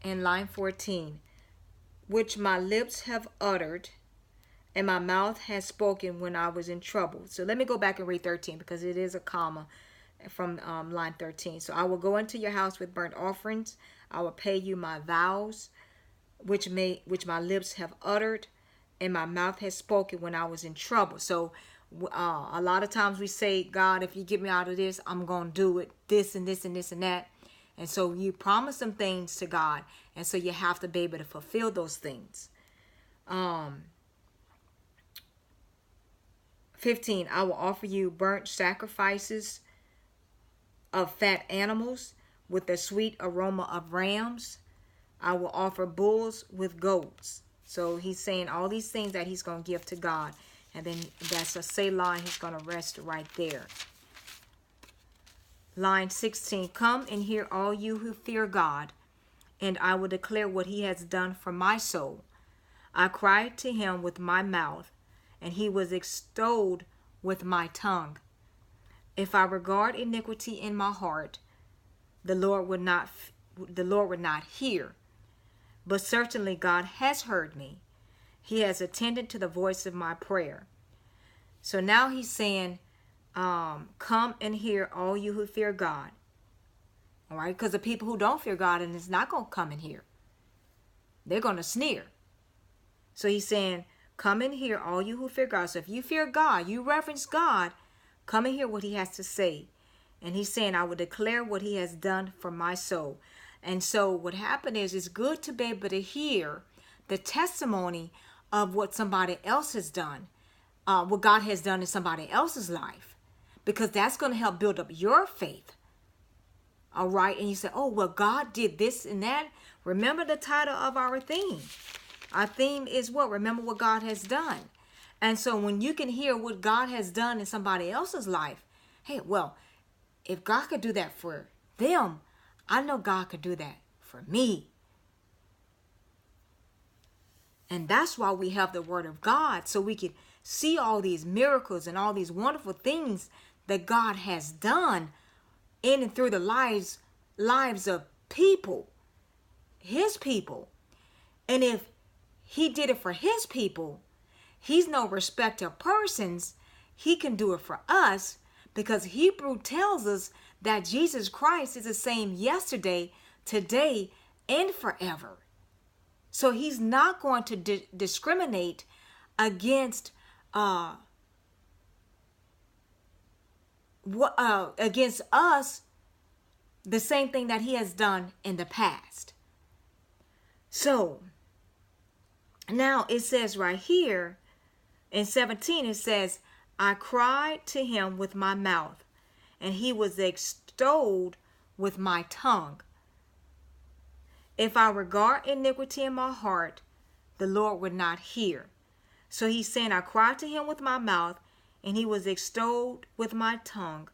And line 14, which my lips have uttered and my mouth has spoken when I was in trouble. So let me go back and read 13 because it is a comma from line 13. So I will go into your house with burnt offerings. I will pay you my vows, which my lips have uttered and my mouth has spoken when I was in trouble. So a lot of times we say, God, if you get me out of this, I'm going to do it, this and this and this and that. And so you promise some things to God. And so you have to be able to fulfill those things. 15, I will offer you burnt sacrifices of fat animals with the sweet aroma of rams. I will offer bulls with goats. So he's saying all these things that he's going to give to God. And then that's a Selah. He's going to rest right there. Line 16, come and hear all you who fear God, and I will declare what he has done for my soul. I cried to him with my mouth, and he was extolled with my tongue. If I regard iniquity in my heart, the Lord would not hear. But certainly God has heard me. He has attended to the voice of my prayer. So now he's saying, come and hear all you who fear God. All right, because the people who don't fear God and is not going to come and hear, they're going to sneer. So he's saying, come and hear all you who fear God. So if you fear God, you reverence God, come and hear what he has to say. And he's saying, I will declare what he has done for my soul. And so what happened is, it's good to be able to hear the testimony of what somebody else has done, what God has done in somebody else's life, because that's going to help build up your faith. All right. And you say, oh, well, God did this and that. Remember the title of our theme. Our theme is what? Remember what God has done. And so when you can hear what God has done in somebody else's life, hey, well, if God could do that for them, I know God could do that for me. And that's why we have the Word of God, so we can see all these miracles and all these wonderful things that God has done in and through the lives of people, his people. And if he did it for his people, he's no respecter of persons. He can do it for us, because Hebrew tells us that Jesus Christ is the same yesterday, today, and forever. So he's not going to discriminate against against us, the same thing that he has done in the past. So now it says right here in 17, it says, I cried to him with my mouth, and he was extolled with my tongue. If I regard iniquity in my heart, the Lord would not hear. So he's saying, I cried to him with my mouth, and he was extolled with my tongue.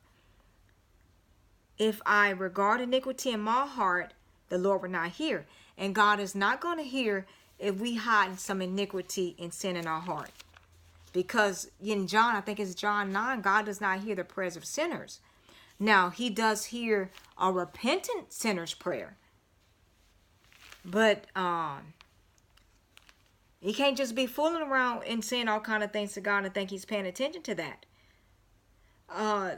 If I regard iniquity in my heart, the Lord would not hear. And God is not going to hear if we hide some iniquity and sin in our heart. Because in John, I think it's John 9, God does not hear the prayers of sinners. Now, he does hear a repentant sinner's prayer. But he can't just be fooling around and saying all kind of things to God and think he's paying attention to that.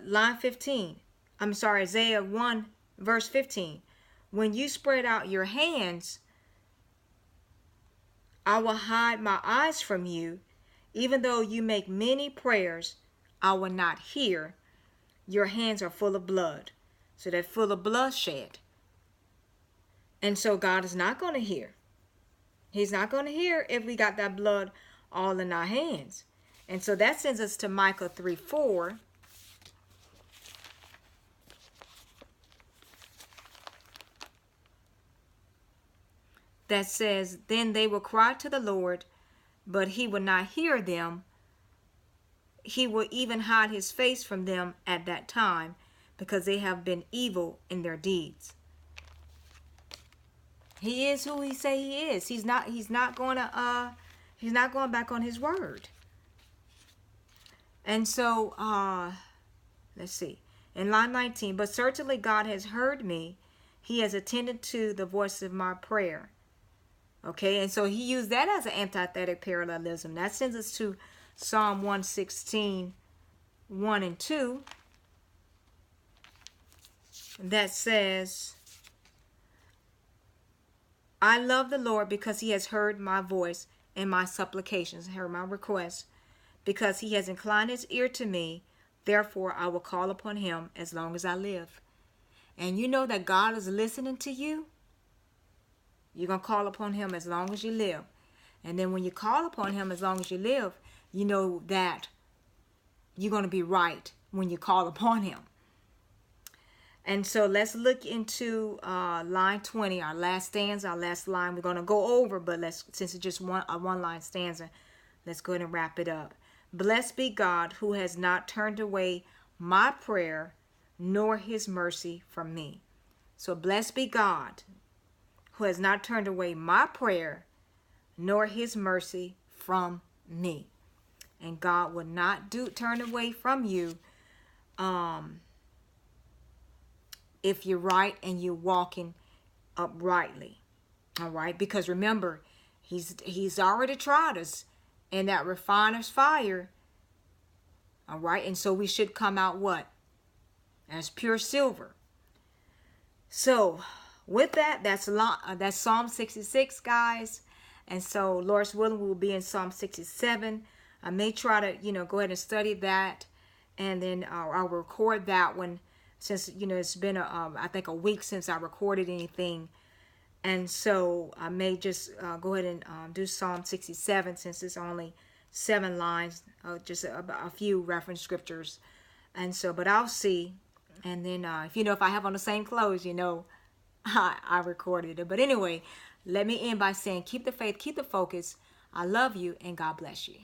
Line 15. I'm sorry, Isaiah 1, verse 15. When you spread out your hands, I will hide my eyes from you. Even though you make many prayers, I will not hear. Your hands are full of blood. So they're full of bloodshed. And so God is not going to hear. He's not going to hear if we got that blood all in our hands. And so that sends us to Micah 3:4. That says, then they will cry to the Lord, but he will not hear them. He will even hide his face from them at that time, because they have been evil in their deeds. He is who he say he is. He's not going back on his word. And so let's see. In line 19, but certainly God has heard me. He has attended to the voice of my prayer. Okay, and so he used that as an antithetic parallelism. That sends us to Psalm 116, 1 and 2. That says, I love the Lord because he has heard my voice and my supplications, heard my requests, because he has inclined his ear to me. Therefore, I will call upon him as long as I live. And you know that God is listening to you. You're going to call upon him as long as you live. And then when you call upon him as long as you live, you know that you're going to be right when you call upon him. And so let's look into line 20, our last stanza, our last line. We're going to go over, but since it's just a one-line stanza, let's go ahead and wrap it up. Blessed be God who has not turned away my prayer, nor his mercy from me. So blessed be God who has not turned away my prayer, nor his mercy from me. And God will not turn away from you if you're right and you're walking uprightly. All right? Because remember, he's already tried us in that refiner's fire. All right? And so we should come out what? As pure silver. So with that, that's Psalm 66, guys. And so Lord's willing, we will be in Psalm 67. I may try to, go ahead and study that. And then I'll record that one, since, it's been, I think, a week since I recorded anything. And so I may just go ahead and do Psalm 67, since it's only 7 lines, just a few reference scriptures. And so, but I'll see. And then, if I have on the same clothes, I recorded it. But anyway, let me end by saying, keep the faith, keep the focus. I love you, and God bless you.